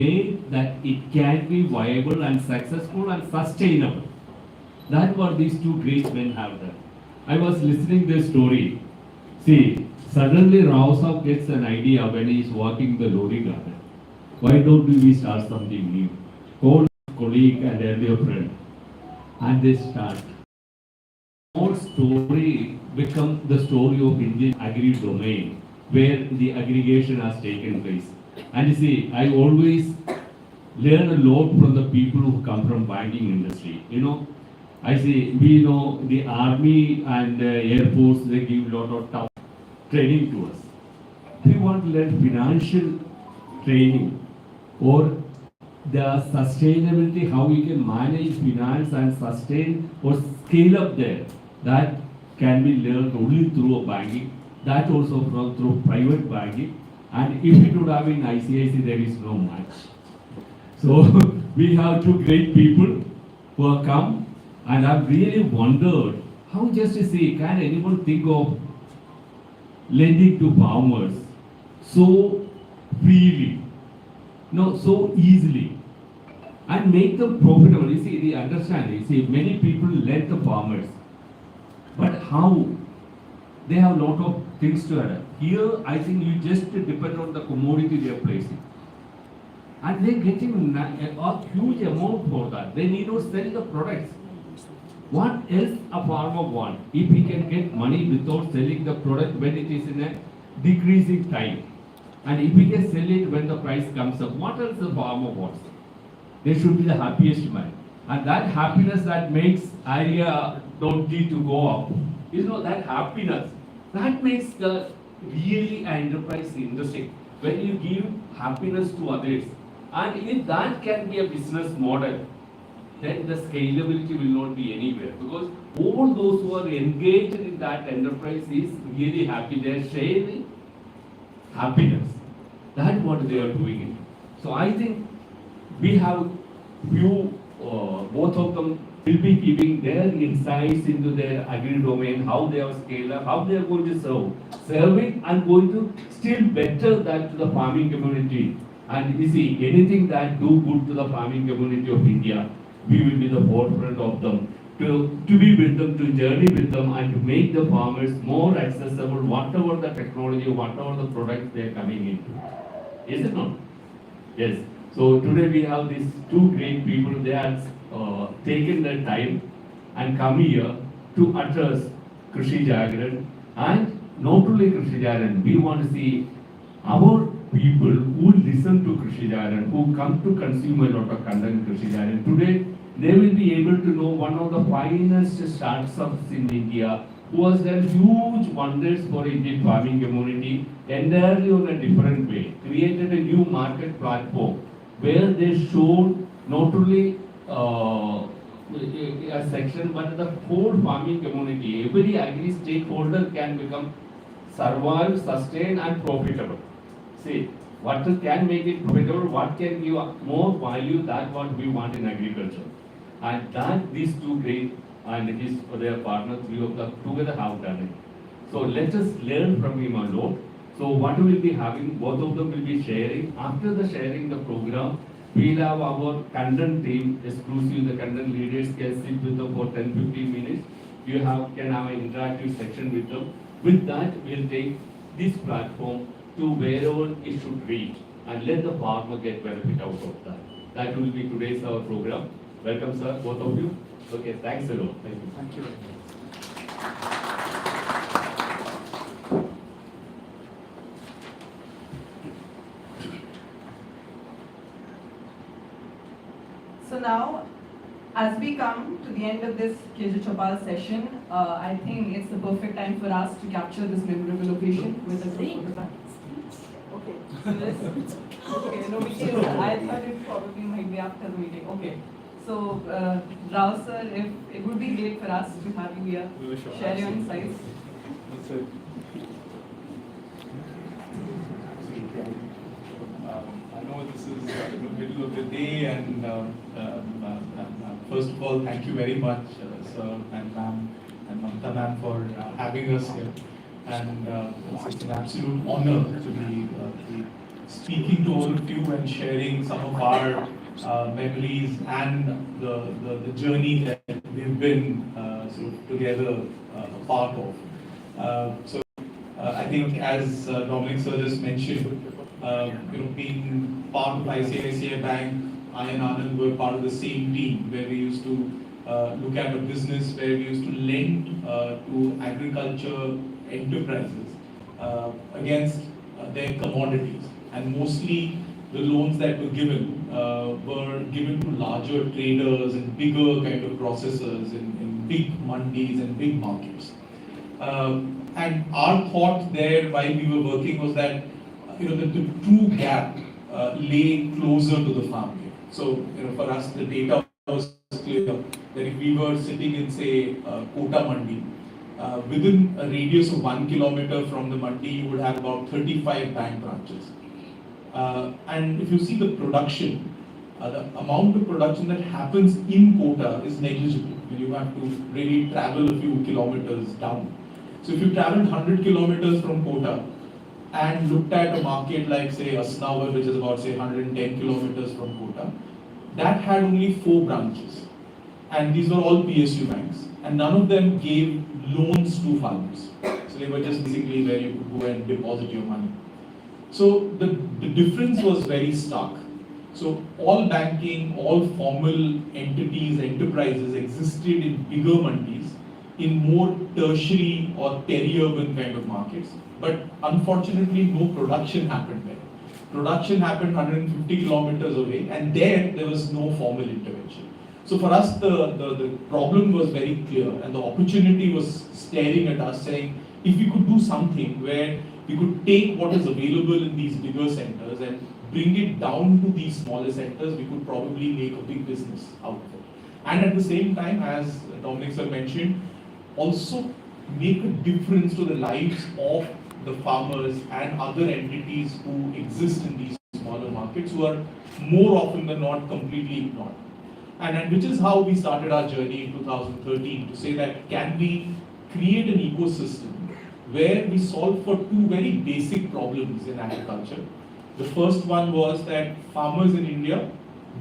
way that it can be viable and successful and sustainable. That's what these two great men have done. I was listening to this story. See, suddenly Rao Saab gets an idea when he is walking the lorry garden. Why don't we start something new? Call colleague and earlier friend, and they start. Our story become the story of Indian agri domain, where the aggregation has taken place. And you see, I always learn a lot from the people who come from banking industry. I see, we know the army and air force, they give a lot of tough training to us. If you want to learn financial training or the sustainability, how we can manage finance and sustain or scale up there, that can be learned only through a banking, that also through private banking. And if it would have been ICIC, there is no match. So we have two great people who have come, and I've really wondered how, just to see, can anyone think of lending to farmers so freely, so easily, and make them profitable? You see, the understanding, see, many people lend to farmers, but how? They have a lot of things to add. Here, I think you just depend on the commodity they are placing. And they're getting a huge amount for that. They need to sell the products. What else a farmer wants? If he can get money without selling the product when it is in a decreasing time, and if he can sell it when the price comes up, what else the farmer wants? They should be the happiest man. And that happiness that makes Arya.ag to go up, that happiness, that makes the really enterprise industry. When you give happiness to others, and if that can be a business model, then the scalability will not be anywhere, because all those who are engaged in that enterprise is really happy. They are sharing happiness. That's what they are doing. So I think we have few, both of them will be giving their insights into their agri domain, how they have scaled up, how they are going to serving and going to still better that to the farming community. And you see, anything that do good to the farming community of India, we will be the forefront of them, to be with them, to journey with them, and to make the farmers more accessible, whatever the technology, whatever the products they are coming into. Is it not? Yes. So today we have these two great people. They have taken their time and come here to address Krishi Jagran. And not only Krishi Jagran, we want to see our people who listen to Krishi Jagran, who come to consume a lot of content Krishi Jagran. Today, they will be able to know one of the finest startups in India who has done huge wonders for Indian farming community entirely on a different way, created a new market platform where they showed not only a section but the whole farming community. Every agri stakeholder can become survive, sustain and profitable. See, what can make it profitable, what can give more value, that what we want in agriculture. And that these two great and their partners, three of them together have done it. So let us learn from him a lot. So what we will be having, both of them will be sharing. After the sharing the program, we will have our content team, exclusive, the content leaders can sit with them for 10-15 minutes. You can have an interactive section with them. With that, we will take this platform to wherever it should reach and let the farmer get benefit out of that. That will be today's our program. Welcome, sir, both of you. Okay, thanks a lot. Thank you. Thank you very much. So now, as we come to the end of this Chaupal session, I think it's the perfect time for us to capture this memorable occasion with a photograph. Okay, so this, okay, no meeting. I thought it probably might be after the meeting. Okay, so Rao sir, if it would be great for us to have you here, share your insights. I know this is in the middle of the day, and first of all, thank you very much, sir and ma'am and Mamta ma'am, for having us here. And it's an absolute honor to be speaking to all of you and sharing some of our memories and the journey that we've been sort of together a part of. I think as Dominic sir just mentioned, being part of ICICI Bank, I and Anand were part of the same team where we used to look at a business where we used to lend to agriculture enterprises against their commodities, and mostly the loans that were given to larger traders and bigger kind of processors in big mandis and big markets. And our thought there while we were working was that the true gap lay closer to the farm gate. So for us the data was clear that if we were sitting in say Kota Mandi, within a radius of 1 kilometer from the mandi you would have about 35 bank branches. And if you see the production, the amount of production that happens in Kota is negligible. You have to really travel a few kilometers down. So if you traveled 100 kilometers from Kota and looked at a market like say Asnavar, which is about say 110 kilometers from Kota, that had only 4 branches. And these were all PSU banks. And none of them gave loans to farmers. So they were just basically where you could go and deposit your money. So the difference was very stark. So all banking, all formal entities, enterprises existed in bigger mandis, in more tertiary or peri-urban kind of markets. But unfortunately, no production happened there. Production happened 150 kilometers away, and there was no formal intervention. So for us, the problem was very clear, and the opportunity was staring at us saying, if we could do something where we could take what is available in these bigger centers and bring it down to these smaller centers, we could probably make a big business out of it. And at the same time, as Dominic sir mentioned, also make a difference to the lives of the farmers and other entities who exist in these smaller markets, who are more often than not completely ignored. And which is how we started our journey in 2013 to say that can we create an ecosystem where we solve for 2 very basic problems in agriculture. The first one was that farmers in India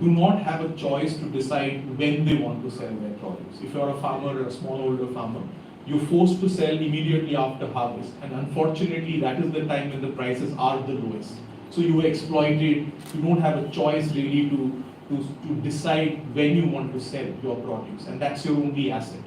do not have a choice to decide when they want to sell their produce. If you're a farmer or a smallholder farmer, you're forced to sell immediately after harvest. And unfortunately, that is the time when the prices are the lowest. So you are exploited, you don't have a choice really to decide when you want to sell your produce, and that's your only asset.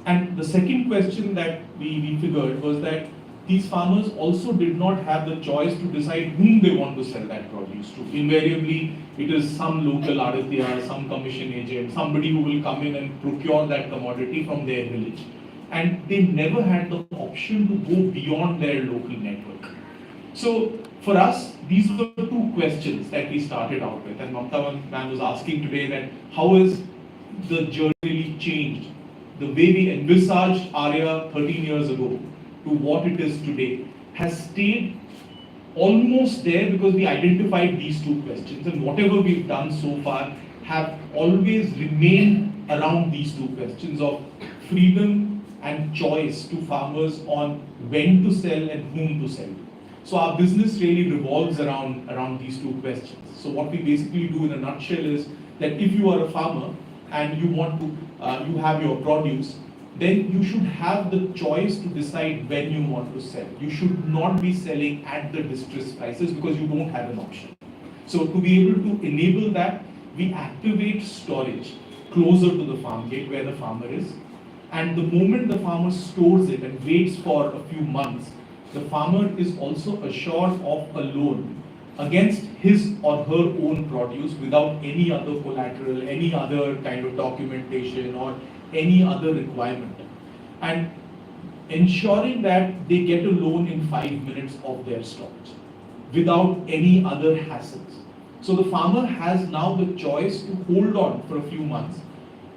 And the second question that we figured was that these farmers also did not have the choice to decide whom they want to sell that produce to. Invariably, it is some local aradhya, some commission agent, somebody who will come in and procure that commodity from their village. And they never had the option to go beyond their local network. So for us, these were 2 questions that we started out with. And Mamta ma'am was asking today that how has the journey really changed? The way we envisaged Arya 13 years ago to what it is today has stayed almost there because we identified these 2 questions, and whatever we've done so far have always remained around these 2 questions of freedom and choice to farmers on when to sell and whom to sell. So our business really revolves around these 2 questions. So what we basically do in a nutshell is that if you are a farmer and you want to, you have your produce, then you should have the choice to decide when you want to sell. You should not be selling at the distressed prices because you don't have an option. So to be able to enable that, we activate storage closer to the farm gate where the farmer is. And the moment the farmer stores it and waits for a few months, the farmer is also assured of a loan against his or her own produce without any other collateral, any other kind of documentation or any other requirement. And ensuring that they get a loan in 5 minutes of their stocks without any other hassles. So the farmer has now the choice to hold on for a few months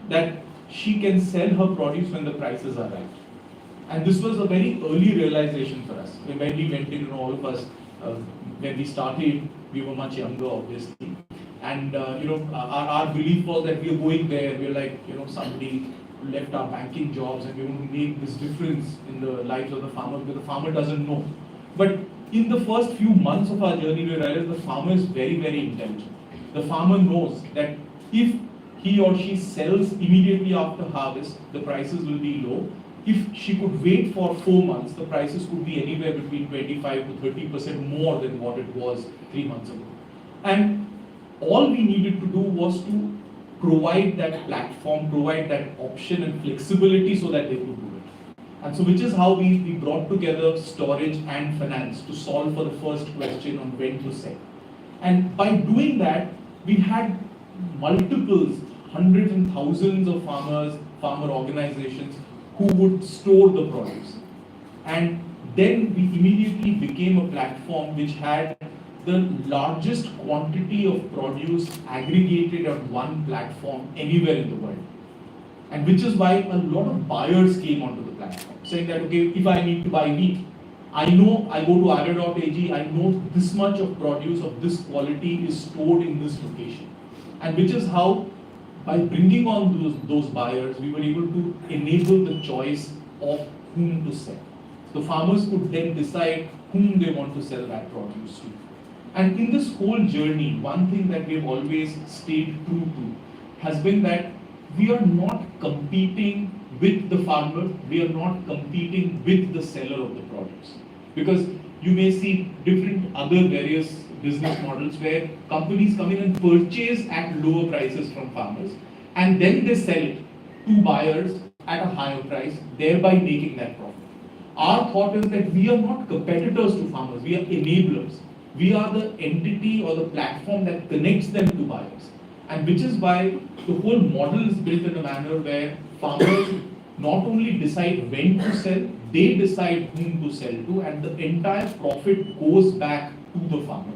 that she can sell her produce when the prices are right. And this was a very early realization for us. When we went in, all of us, when we started, we were much younger, obviously. And our belief was that we are going there, we're like, somebody left our banking jobs and we want to make this difference in the lives of the farmer because the farmer doesn't know. But in the first few months of our journey, we realized the farmer is very, very intelligent. The farmer knows that if he or she sells immediately after harvest, the prices will be low. If she could wait for 4 months, the prices could be anywhere between 25 to 30% more than what it was 3 months ago. And all we needed to do was to provide that platform, provide that option and flexibility so that they could do it. And so which is how we brought together storage and finance to solve for the first question on when to sell. And by doing that, we had multiples, hundreds and thousands of farmers, farmer organizations who would store the produce. And then we immediately became a platform which had the largest quantity of produce aggregated on one platform anywhere in the world. And which is why a lot of buyers came onto the platform, saying that, okay, if I need to buy wheat, I know I go to Arya.ag, I know this much of produce of this quality is stored in this location. And which is how, by bringing on those buyers, we were able to enable the choice of whom to sell. The farmers could then decide whom they want to sell that produce to. And in this whole journey, one thing that we've always stayed true to has been that we are not competing with the farmer, we are not competing with the seller of the produce. Because you may see different other various business models where companies come in and purchase at lower prices from farmers and then they sell it to buyers at a higher price, thereby making that profit. Our thought is that we are not competitors to farmers, we are enablers. We are the entity or the platform that connects them to buyers. And which is why the whole model is built in a manner where farmers not only decide when to sell, they decide whom to sell to, and the entire profit goes back to the farmer.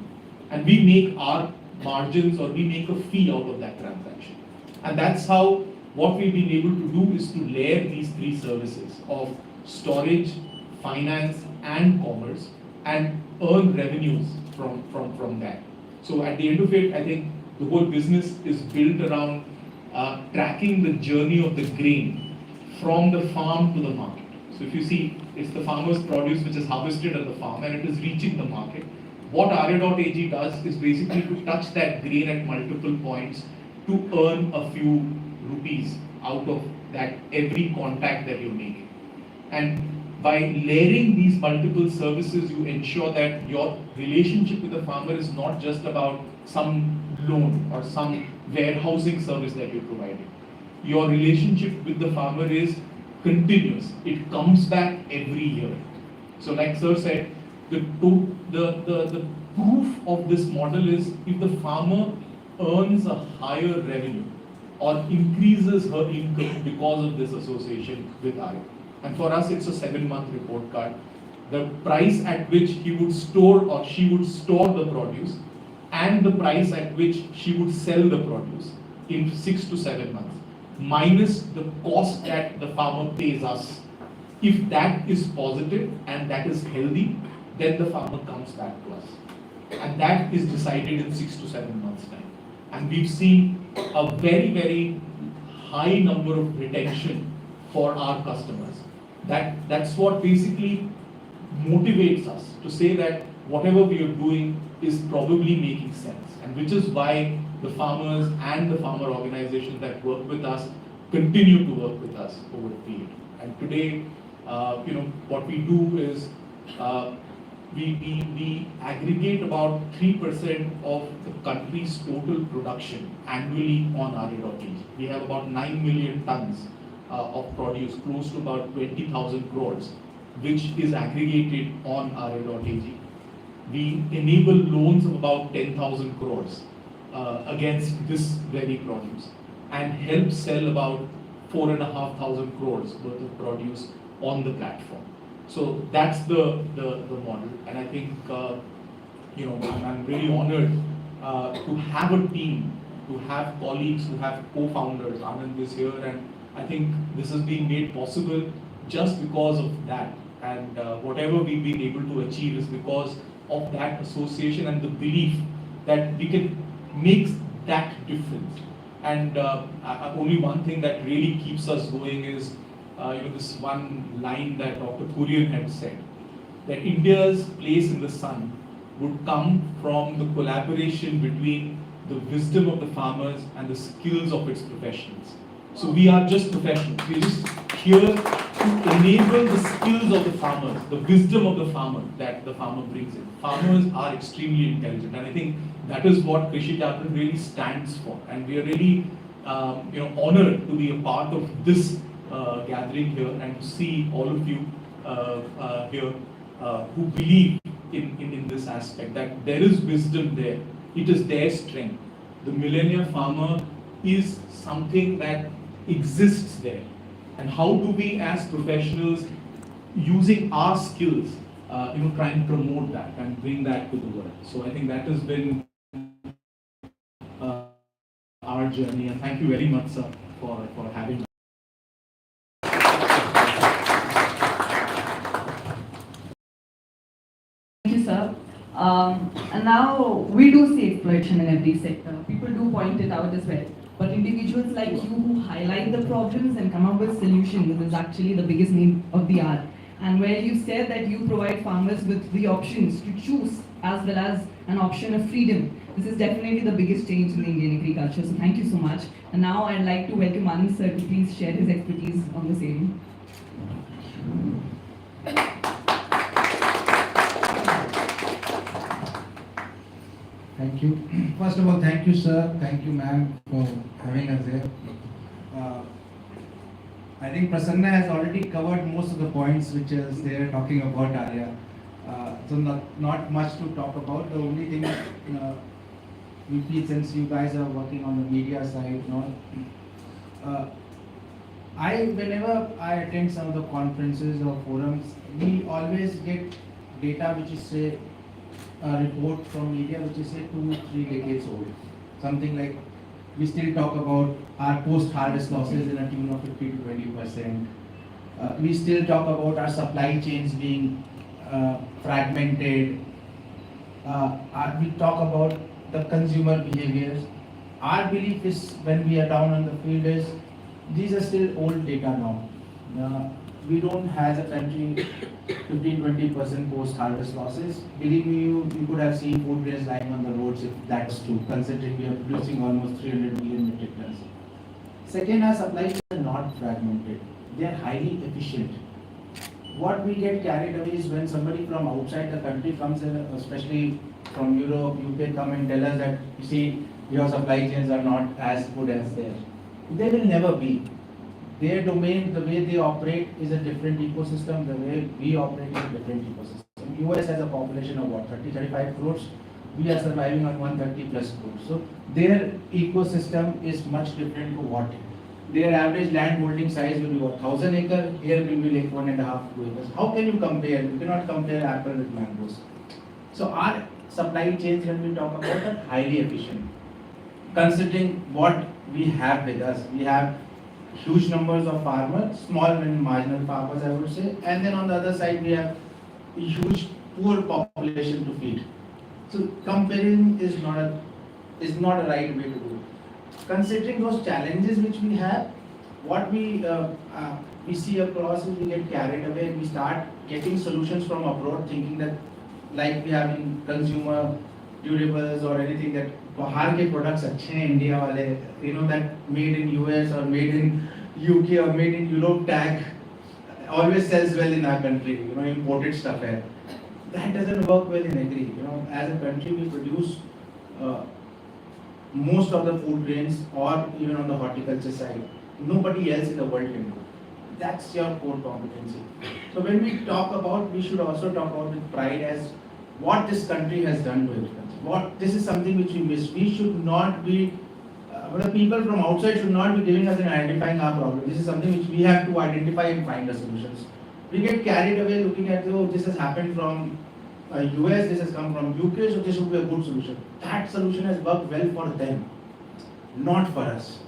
And we make our margins or we make a fee out of that transaction. And that's how what we've been able to do is to layer these three services of storage, finance, and commerce and earn revenues from that. So at the end of it, I think the whole business is built around tracking the journey of the grain from the farm to the market. So if you see, it's the farmer's produce which is harvested at the farm and it is reaching the market. What Arya.ag does is basically to touch that grain at multiple points to earn a few rupees out of that every contact that you're making. And by layering these multiple services, you ensure that your relationship with the farmer is not just about some loan or some warehousing service that you're providing. Your relationship with the farmer is continuous. It comes back every year. So like Sir said, the proof of this model is if the farmer earns a higher revenue or increases her income because of this association with Arya. And for us, it's a 7-month report card. The price at which he would store or she would store the produce and the price at which she would sell the produce in 6 to 7 months, minus the cost that the farmer pays us. If that is positive and that is healthy, then the farmer comes back to us. And that is decided in 6 to 7 months' time. And we've seen a very, very high number of retention for our customers. That's what basically motivates us to say that whatever we are doing is probably making sense. And which is why the farmers and the farmer organizations that work with us continue to work with us over a period. And today, what we do is we aggregate about 3% of the country's total production annually on Arya.ag. We have about 9 million tons of produce, close to about 20,000 crores, which is aggregated on Arya.ag. We enable loans of about 10,000 crores against this very produce and help sell about 4,500 crores worth of produce on the platform. So that's the model, and I think I'm really honored to have a team, to have colleagues, to have co-founders. Anand is here, and I think this has been made possible just because of that. And whatever we've been able to achieve is because of that association and the belief that we can make that difference. And only one thing that really keeps us going is this one line that Dr. Kurian had said, that India's place in the sun would come from the collaboration between the wisdom of the farmers and the skills of its professionals. So we are just professionals. We're just here to enable the skills of the farmers, the wisdom of the farmer that the farmer brings in. Farmers are extremely intelligent, and I think that is what Krishi Capital really stands for. And we are really, honored to be a part of this gathering here and to see all of you here who believe in this aspect, that there is wisdom there. It is their strength. The millennial farmer is something that exists there. And how do we as professionals, using our skills, try and promote that and bring that to the world. So I think that has been our journey, and thank you very much, sir, for having me. Thank you, sir. And now we do see exploitation in every sector. People do point it out as well. But individuals like you who highlight the problems and come up with solutions is actually the biggest need of the hour. And where you said that you provide farmers with the options to choose as well as an option of freedom. This is definitely the biggest change in the Indian agriculture. So thank you so much. And now I'd like to welcome Anand sir to please share his expertise on the same. Thank you. First of all, thank you, sir. Thank you, ma'am, for having us here. I think Prasanna has already covered most of the points which is there talking about Arya. So not much to talk about. The only thing we feel, since you guys are working on the media side, whenever I attend some of the conferences or forums, we always get data which is say a report from media which is say 2-3 decades old. Something like we still talk about our post-harvest losses in a tune of 50 to 20%. We still talk about our supply chains being fragmented. We talk about the consumer behaviors. Our belief is, when we are down on the field, is these are still old data now. We don't have a country 15-20% post-harvest losses. Believe me, you could have seen food grains lying on the roads if that's true, considering we are producing almost 300 million metric tons. Second, our supply chains are not fragmented. They are highly efficient. What we get carried away is when somebody from outside the country comes in, especially from Europe, UK, come and tell us that, you see, your supply chains are not as good as theirs. They will never be. Their domain, the way they operate is a different ecosystem. The way we operate is a different ecosystem. US has a population of what, 30-35 crores. We are surviving on 130 plus crores. So their ecosystem is much different to what. Their average land holding size will be what, 1,000 acres. Here will be like 1.5 to 2 acres. How can you compare? You cannot compare apple with mangoes. So our supply chains, when we talk about, are highly efficient. Considering what we have with us, we have huge numbers of farmers, small and marginal farmers, I would say, and then on the other side we have a huge poor population to feed. So comparing is not a right way to do it. Considering those challenges which we have, what we see across is we get carried away and we start getting solutions from abroad, thinking that like we have in consumer durables or anything, that बाहर के products अच्छे हैं India वाले, that made in US or made in UK or made in Europe tag always sells well in our country, imported stuff है. That doesn't work well in agri. As a country we produce most of the food grains, or even on the horticulture side. Nobody else in the world can do. That's your core competency. So when we talk about, we should also talk about with pride as what this country has done to agriculture. This is something which we miss. We should not be, the people from outside should not be giving us and identifying our problem. This is something which we have to identify and find the solutions. We get carried away looking at, this has happened from US, this has come from UK, so this would be a good solution. That solution has worked well for them, not for us.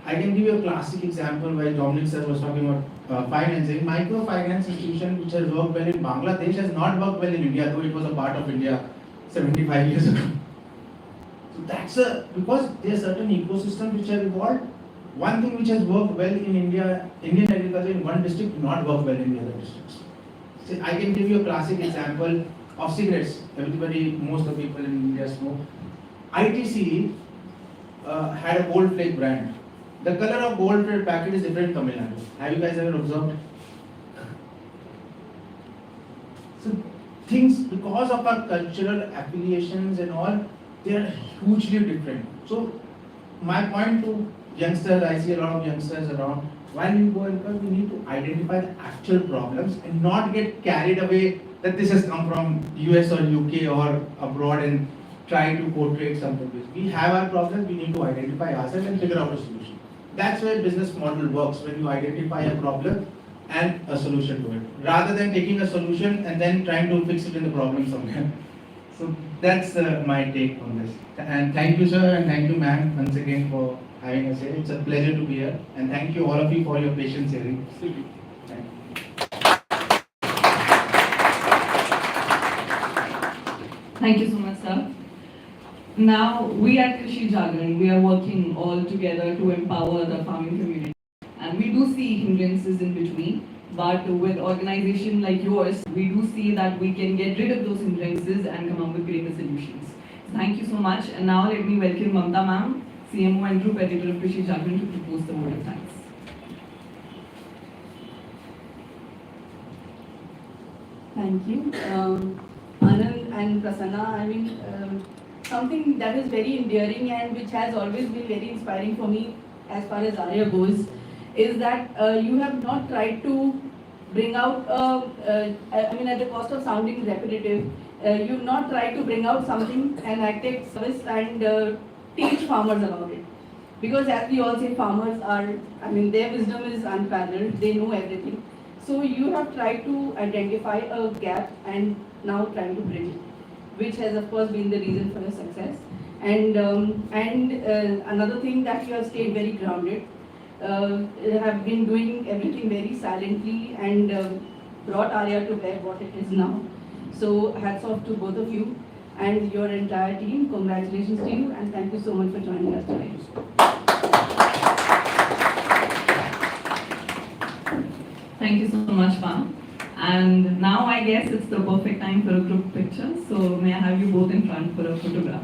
I can give you a classic example where Dominic sir was talking about financing. Microfinance institution which has worked well in Bangladesh has not worked well in India, though it was a part of India 75 years ago. So that's because there are certain ecosystems which have evolved. One thing which has worked well in India, Indian agriculture in one district, not work well in the other districts. See, I can give you a classic example of cigarettes. Everybody, most of the people in India smoke. ITC had a gold flake brand. The color of gold flake packet is different in Tamil Nadu. Have you guys ever observed? So things, because of our cultural affiliations and all, they are hugely different. So my point to youngsters, I see a lot of youngsters around, while you go and come, we need to identify the actual problems and not get carried away that this has come from US or UK or abroad and try to portray something. We have our problems, we need to identify ourselves and figure out a solution. That's where business model works, when you identify a problem and a solution to it, rather than taking a solution and then trying to fix it in the problem somewhere. So that's my take on this. And thank you, sir, and thank you, ma'am, once again for having us here. It's a pleasure to be here, and thank you all of you for your patience hearing. Thank you. Thank you so much, sir. Now, we at Krishi Jagran, we are working all together to empower the farming community. And we do see hindrances in between, but with organization like yours, we do see that we can get rid of those hindrances and come up with greater solutions. Thank you so much. And now let me welcome Mamta ma'am, CMO and Group Editor of Krishi Jagran, to propose the vote of thanks. Thank you. Anand and Prasanna, I mean, something that is very endearing and which has always been very inspiring for me as far as Arya goes, is that you have not tried to bring out, I mean, at the cost of sounding repetitive, you've not tried to bring out something, an active service, and teach farmers about it. Because as we all say, farmers are, I mean, their wisdom is unparalleled, they know everything. So you have tried to identify a gap and now trying to bridge it, which has of course been the reason for your success. And another thing, that you have stayed very grounded, have been doing everything very silently, and brought Arya to where what it is now. So hats off to both of you and your entire team. Congratulations to you, and thank you so much for joining us today. Thank you so much, ma'am. And now I guess it's the perfect time for a group picture. So may I have you both in front for a photograph?